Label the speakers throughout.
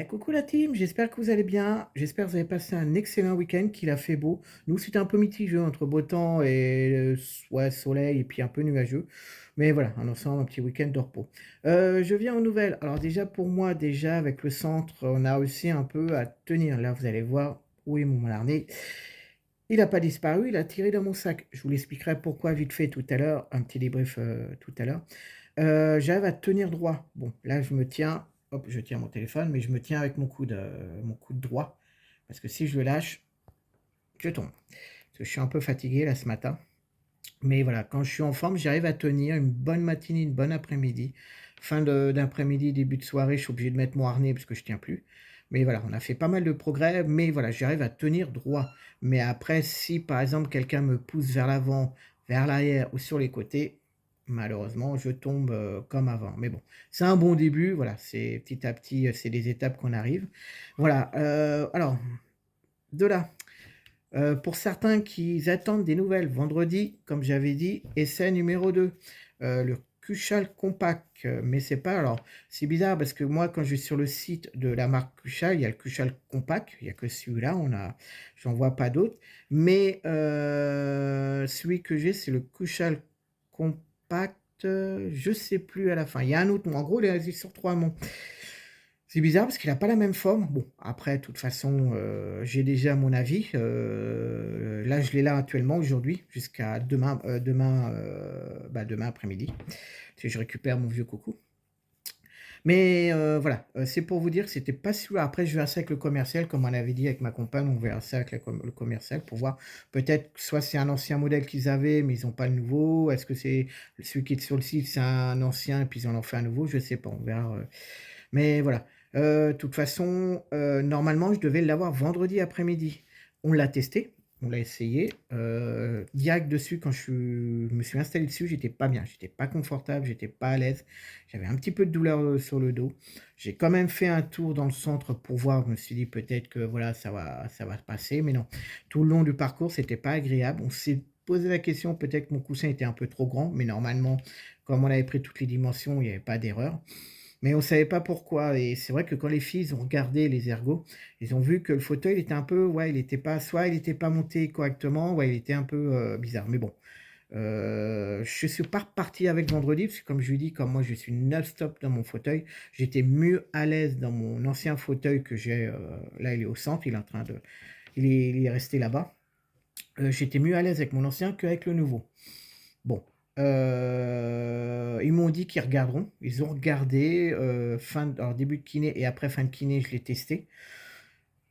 Speaker 1: Coucou la team, j'espère que vous allez bien. J'espère que vous avez passé un excellent week-end, qu'il a fait beau. Nous, c'était un peu mitigeux entre beau temps et ouais, soleil et puis un peu nuageux. Mais voilà, en ensemble, un petit week-end de repos. Je viens aux nouvelles. Alors déjà, pour moi, déjà, avec le centre, on a réussi un peu à tenir. Là, vous allez voir où est mon harnais. Il n'a pas disparu, il a tiré dans mon sac. Je vous l'expliquerai pourquoi vite fait tout à l'heure, un petit débrief tout à l'heure. J'arrive à tenir droit. Bon, là, je me tiens, hop, je tiens mon téléphone, mais je me tiens avec mon coude droit, parce que si je le lâche, je tombe. Parce que je suis un peu fatigué là ce matin. Mais voilà, quand je suis en forme, j'arrive à tenir une bonne matinée, une bonne après-midi. D'après-midi, début de soirée, je suis obligé de mettre mon harnais parce que je tiens plus. Mais voilà, on a fait pas mal de progrès, mais voilà, j'arrive à tenir droit. Mais après, si par exemple quelqu'un me pousse vers l'avant, vers l'arrière ou sur les côtés, malheureusement, je tombe comme avant. Mais bon, c'est un bon début, voilà, c'est petit à petit, c'est des étapes qu'on arrive. Voilà, alors, de là. Pour certains qui attendent des nouvelles, vendredi, comme j'avais dit, essai numéro 2, le Kushal Compact, mais c'est pas alors, c'est bizarre parce que moi, quand je vais sur le site de la marque Kushal, il y a le Kushal Compact, il y a que celui-là, j'en vois pas d'autres, mais celui que j'ai, c'est le Kushal Compact, je sais plus à la fin. Il y a un autre nom, en gros, il est sur 3 noms. C'est bizarre parce qu'il a pas la même forme. Bon, après, de toute façon, j'ai déjà mon avis. Là, je l'ai là actuellement, aujourd'hui, jusqu'à demain après-midi. Si je récupère mon vieux coucou. Mais voilà, c'est pour vous dire que c'était pas sûr. Après, je verrai ça avec le commercial, comme on avait dit avec ma compagne, on verra ça avec le commercial pour voir. Peut-être que soit c'est un ancien modèle qu'ils avaient, mais ils ont pas le nouveau. Est-ce que c'est celui qui est sur le site, c'est un ancien et puis ils en ont fait un nouveau? Je sais pas, on verra, mais voilà. De toute façon, normalement, je devais l'avoir vendredi après-midi. On l'a testé, on l'a essayé. Direct dessus, quand me suis installé dessus, j'étais pas bien, j'étais pas confortable, j'étais pas à l'aise. J'avais un petit peu de douleur sur le dos. J'ai quand même fait un tour dans le centre pour voir. Je me suis dit peut-être que voilà, ça va passer, mais non. Tout le long du parcours, c'était pas agréable. On s'est posé la question, peut-être que mon coussin était un peu trop grand, mais normalement, comme on avait pris toutes les dimensions, il n'y avait pas d'erreur. Mais on savait pas pourquoi et c'est vrai que quand les filles ont regardé les ergots, ils ont vu que le fauteuil il était un peu ouais, il était pas soit il était pas monté correctement, ouais, il était un peu, bizarre. Mais bon, je suis pas reparti avec vendredi parce que comme je lui dis, comme moi je suis non-stop dans mon fauteuil, j'étais mieux à l'aise dans mon ancien fauteuil que j'ai, là il est au centre, il est resté là-bas. J'étais mieux à l'aise avec mon ancien qu'avec le nouveau. Bon, ils m'ont dit qu'ils regarderont. Ils ont regardé, alors début de kiné et après fin de kiné, je l'ai testé.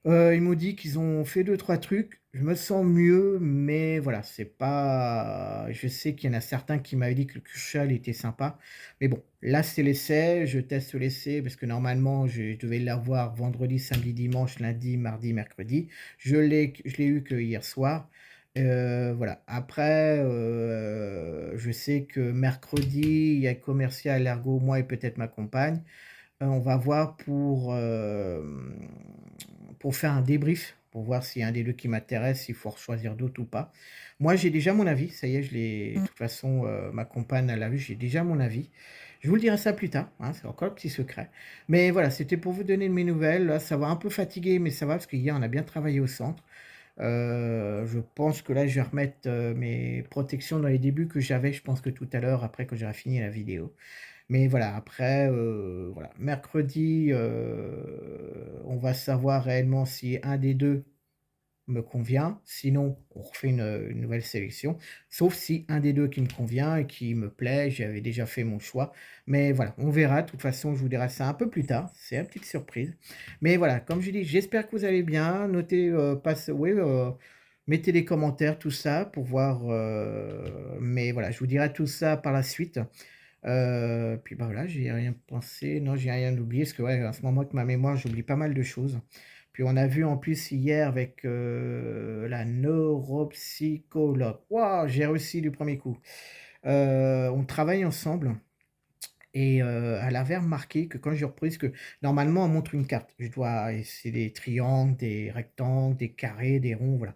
Speaker 1: Ils m'ont dit qu'ils ont fait deux trois trucs. Je me sens mieux, mais voilà, c'est pas je sais qu'il y en a certains qui m'avaient dit que le Cushal était sympa. Mais bon, là, c'est l'essai, je teste l'essai parce que normalement, je devais l'avoir vendredi, samedi, dimanche, lundi, mardi, mercredi. Je l'ai eu que hier soir. Voilà. Après, je sais que mercredi, il y a le commercial ergo, moi et peut-être ma compagne. On va voir pour faire un débrief, pour voir s'il y a un des 2 qui m'intéresse, s'il faut choisir d'autres ou pas. Moi, j'ai déjà mon avis, ça y est, je l'ai de toute façon, ma compagne, elle l'a vu, j'ai déjà mon avis. Je vous le dirai ça plus tard, hein, c'est encore un petit secret. Mais voilà, c'était pour vous donner de mes nouvelles. Là, ça va un peu fatigué, mais ça va parce qu'hier, on a bien travaillé au centre. Je pense que là, je vais remettre, mes protections dans les débuts que j'avais, je pense que tout à l'heure, après, quand j'aurai fini la vidéo. Mais voilà, après, voilà, mercredi, on va savoir réellement si un des 2 me convient. Sinon, on refait une nouvelle sélection. Sauf si un des 2 qui me convient et qui me plaît, j'avais déjà fait mon choix. Mais voilà, on verra. De toute façon, je vous dirai ça un peu plus tard. C'est une petite surprise. Mais voilà, comme je dis, j'espère que vous allez bien. Notez, oui, mettez des commentaires, tout ça, pour voir, mais voilà, je vous dirai tout ça par la suite. Puis bah, voilà, j'y ai rien pensé, non, j'ai rien oublié parce que ouais, en ce moment avec ma mémoire, j'oublie pas mal de choses. Puis on a vu en plus hier avec, la neuropsychologue. Waouh, j'ai réussi du premier coup. On travaille ensemble et elle avait remarqué que quand j'ai repris parce que normalement, on montre une carte. Je dois et c'est des triangles, des rectangles, des carrés, des ronds, voilà.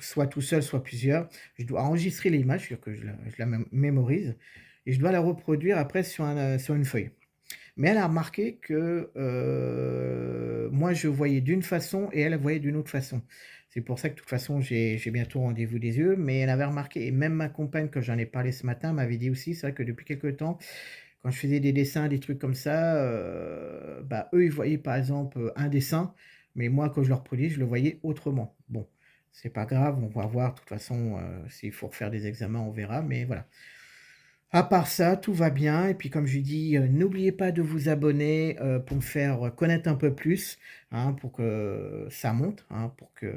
Speaker 1: Soit tout seul, soit plusieurs. Je dois enregistrer l'image, c'est-à-dire que je la mémorise et je dois la reproduire après sur une feuille. Mais elle a remarqué que, moi je voyais d'une façon et elle voyait d'une autre façon. C'est pour ça que de toute façon j'ai bientôt rendez-vous des yeux, mais elle avait remarqué et même ma compagne quand j'en ai parlé ce matin m'avait dit aussi, c'est vrai que depuis quelque temps, quand je faisais des dessins, des trucs comme ça, bah, eux ils voyaient par exemple, un dessin, mais moi quand je leur produis, je le voyais autrement. Bon, c'est pas grave, on va voir de toute façon, s'il faut refaire des examens, on verra, mais voilà. À part ça, tout va bien et puis comme je dis, n'oubliez pas de vous abonner, pour me faire connaître un peu plus, hein, pour que ça monte, hein, pour que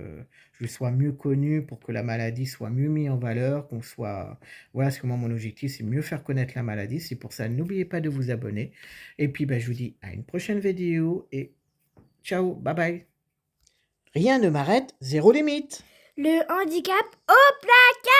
Speaker 1: je sois mieux connu, pour que la maladie soit mieux mise en valeur, qu'on soit voilà, parce que moi mon objectif c'est mieux faire connaître la maladie. C'est pour ça, n'oubliez pas de vous abonner et puis, bah, je vous dis à une prochaine vidéo et ciao, bye bye. Rien ne m'arrête, zéro limite.
Speaker 2: Le handicap au placard.